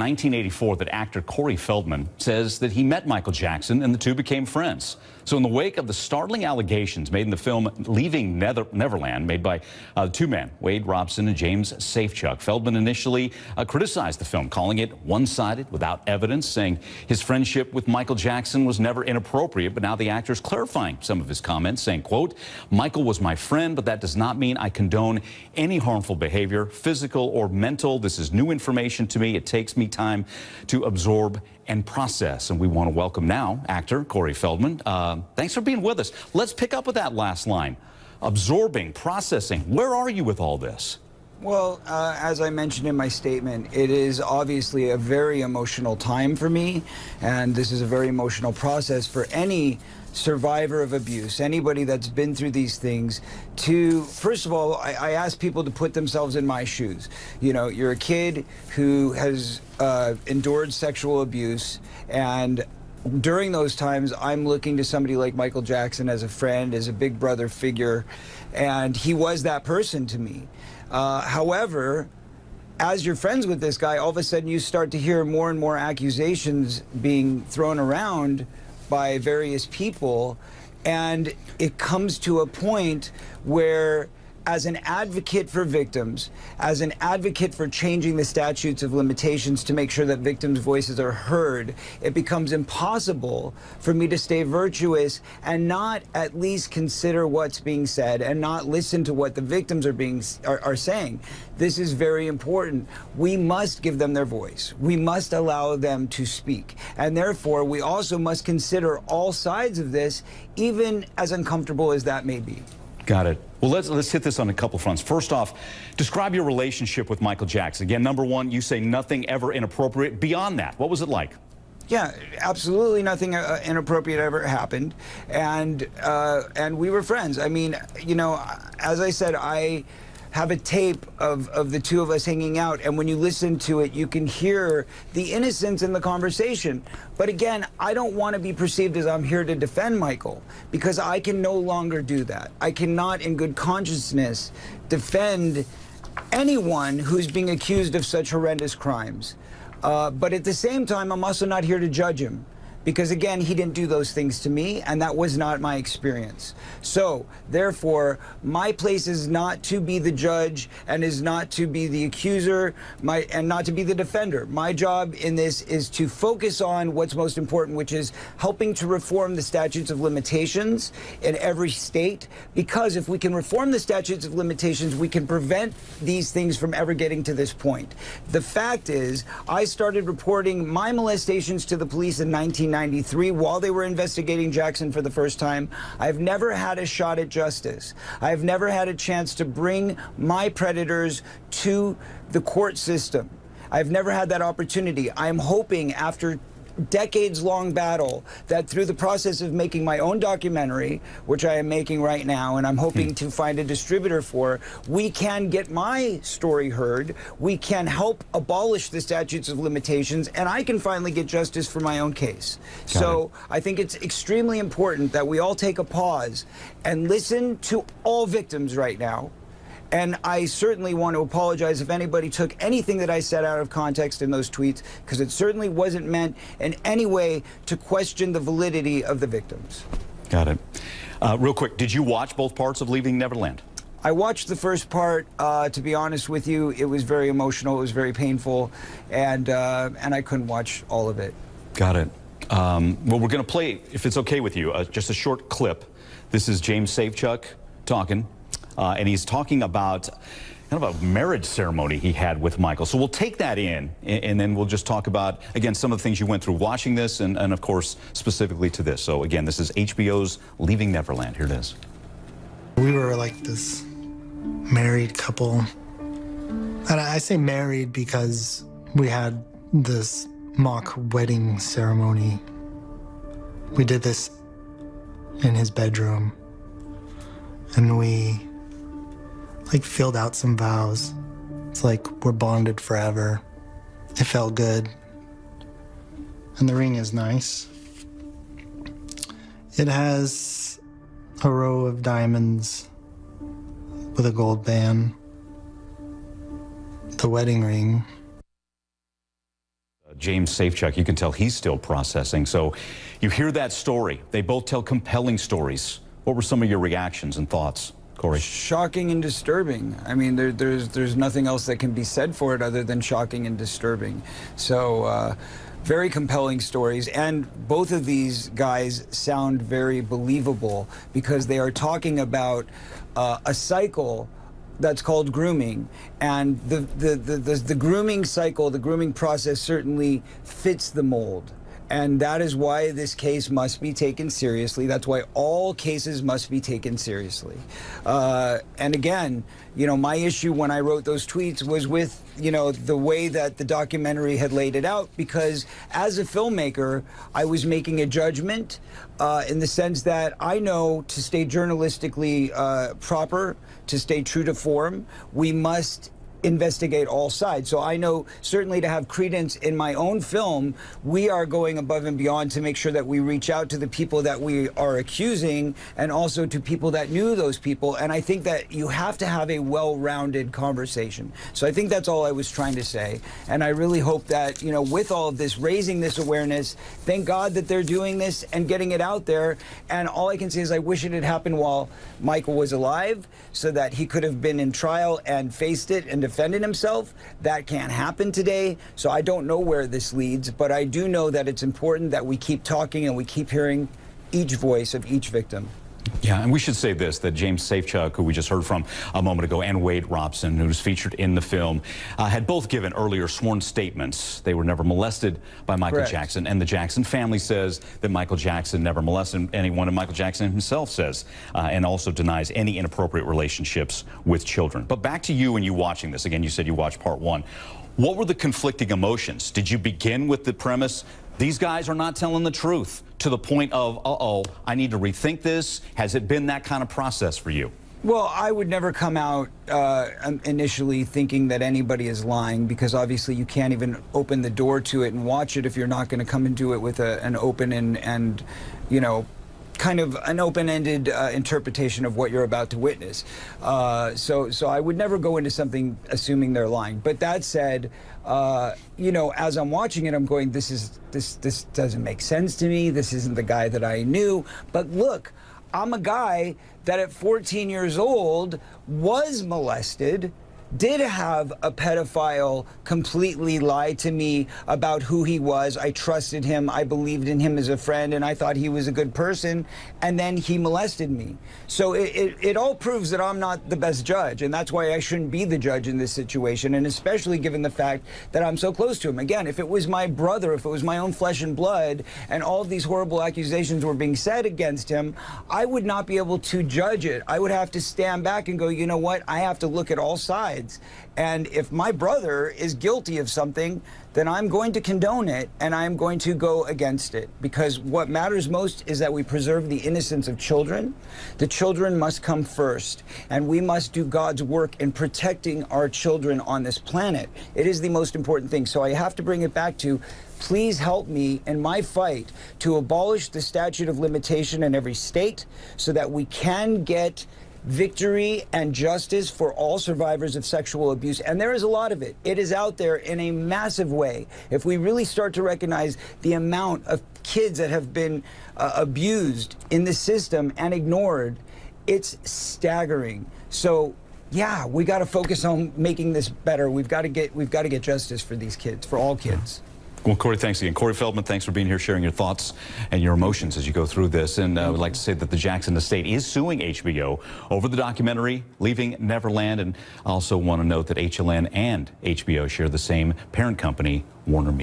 1984 that actor Corey Feldman says that he met Michael Jackson and the two became friends. So in the wake of the startling allegations made in the film Leaving Neverland, made by two men, Wade Robson and James Safechuck, Feldman initially criticized the film, calling it one-sided, without evidence, saying his friendship with Michael Jackson was never inappropriate. But now the actor is clarifying some of his comments, saying, quote, "Michael was my friend, but that does not mean I condone any harmful behavior, physical or mental. This is new information to me. It takes me time to absorb and process." And we want to welcome now actor Corey Feldman. Thanks for being with us. Let's pick up with that last line. Absorbing, processing. Where are you with all this? Well, as I mentioned in my statement, it is obviously a very emotional time for me, and this is a very emotional process for any survivor of abuse, anybody that's been through these things. To, first of all, I ask people to put themselves in my shoes. You know, you're a kid who has endured sexual abuse, and during those times, I'm looking to somebody like Michael Jackson as a friend, as a big brother figure, and he was that person to me. However, as you're friends with this guy, all of a sudden you start to hear more and more accusations being thrown around by various people, and it comes to a point where, as an advocate for victims, as an advocate for changing the statutes of limitations to make sure that victims' voices are heard, it becomes impossible for me to stay virtuous and not at least consider what's being said and not listen to what the victims are saying. This is very important. We must give them their voice. We must allow them to speak. And therefore, we also must consider all sides of this, even as uncomfortable as that may be. Got it. Well, let's hit this on a couple fronts. First off, describe your relationship with Michael Jackson. Again, number one, you say nothing ever inappropriate. Beyond that, what was it like? Yeah, absolutely nothing inappropriate ever happened, and we were friends. I mean, you know, as I said, I have a tape of the two of us hanging out, and when you listen to it, you can hear the innocence in the conversation. But again, I don't want to be perceived as I'm here to defend Michael, because I can no longer do that. I cannot, in good consciousness, defend anyone who's being accused of such horrendous crimes. But at the same time, I'm also not here to judge him, because again, he didn't do those things to me, and that was not my experience. So therefore, my place is not to be the judge and is not to be the accuser, and not to be the defender. My job in this is to focus on what's most important, which is helping to reform the statutes of limitations in every state, because if we can reform the statutes of limitations, we can prevent these things from ever getting to this point. The fact is, I started reporting my molestations to the police in 1993 while they were investigating Jackson for the first time. I've never had a shot at justice. I've never had a chance to bring my predators to the court system. I've never had that opportunity. I'm hoping, after decades-long battle, that through the process of making my own documentary, which I am making right now, and I'm hoping to find a distributor for, we can get my story heard, we can help abolish the statutes of limitations, and I can finally get justice for my own case. So I think it's extremely important that we all take a pause and listen to all victims right now. And I certainly want to apologize if anybody took anything that I said out of context in those tweets, because it certainly wasn't meant in any way to question the validity of the victims. Got it. Real quick, did you watch both parts of Leaving Neverland? I watched the first part. To be honest with you, it was very emotional, it was very painful, and I couldn't watch all of it. Got it. Well, we're going to play, if it's okay with you, just a short clip. This is James Safechuck talking. And he's talking about kind of a marriage ceremony he had with Michael. So we'll take that in, and then we'll just talk about, again, some of the things you went through watching this, and of course, specifically to this. So again, this is HBO's Leaving Neverland. Here it is. We were like this married couple. And I say married because we had this mock wedding ceremony. We did this in his bedroom, and we like filled out some vows. It's like we're bonded forever. It felt good. And the ring is nice. It has a row of diamonds with a gold band. The wedding ring James Safechuck, you can tell he's still processing. So you hear that story. They both tell compelling stories. What were some of your reactions and thoughts, Corey? Shocking and disturbing. I mean, there's nothing else that can be said for it other than shocking and disturbing. So very compelling stories, and both of these guys sound very believable because they are talking about a cycle that's called grooming, and the grooming cycle, the grooming process certainly fits the mold. And that is why this case must be taken seriously. That's why all cases must be taken seriously. And again, you know, my issue when I wrote those tweets was with, you know, the way that the documentary had laid it out, because as a filmmaker, I was making a judgment in the sense that I know to stay journalistically proper, to stay true to form, we must investigate all sides. So I know certainly to have credence in my own film, we are going above and beyond to make sure that we reach out to the people that we are accusing and also to people that knew those people. And I think that you have to have a well-rounded conversation. So I think that's all I was trying to say. And I really hope that, you know, with all of this, raising this awareness, thank God that they're doing this and getting it out there. And all I can say is I wish it had happened while Michael was alive so that he could have been in trial and faced it and defended himself. That can't happen today, so I don't know where this leads, but I do know that it's important that we keep talking and we keep hearing each voice of each victim. Yeah, and we should say this, that James Safechuck, who we just heard from a moment ago, and Wade Robson, who was featured in the film, had both given earlier sworn statements. They were never molested by Michael Correct. Jackson, and the Jackson family says that Michael Jackson never molested anyone, and Michael Jackson himself says, and also denies any inappropriate relationships with children. But back to you and you watching this. Again, you said you watched part one. What were the conflicting emotions? Did you begin with the premise, these guys are not telling the truth, to the point of, uh-oh, I need to rethink this? Has it been that kind of process for you? Well, I would never come out initially thinking that anybody is lying, because obviously you can't even open the door to it and watch it if you're not going to come and do it with an open and you know, kind of an open-ended interpretation of what you're about to witness. So I would never go into something assuming they're lying. But that said, you know, as I'm watching it, I'm going, this doesn't make sense to me. This isn't the guy that I knew. But look, I'm a guy that at 14 years old was molested, did have a pedophile completely lie to me about who he was. I trusted him, I believed in him as a friend, and I thought he was a good person, and then he molested me. So it all proves that I'm not the best judge, and that's why I shouldn't be the judge in this situation, and especially given the fact that I'm so close to him. Again, if it was my brother, if it was my own flesh and blood, and all of these horrible accusations were being said against him, I would not be able to judge it. I would have to stand back and go, you know what, I have to look at all sides. And if my brother is guilty of something, then I'm going to condone it and I'm going to go against it, because what matters most is that we preserve the innocence of children. The children must come first, and we must do God's work in protecting our children on this planet. It is the most important thing. So I have to bring it back to, please help me in my fight to abolish the statute of limitation in every state so that we can get victory and justice for all survivors of sexual abuse. And there is a lot of it. It is out there in a massive way. If we really start to recognize the amount of kids that have been abused in the system and ignored, it's staggering. So yeah, we got to focus on making this better. We've got to get justice for these kids, for all kids. Well, Corey, thanks again. Corey Feldman, thanks for being here, sharing your thoughts and your emotions as you go through this. And I would like to say that the Jackson estate is suing HBO over the documentary, Leaving Neverland. And I also want to note that HLN and HBO share the same parent company, Warner Media.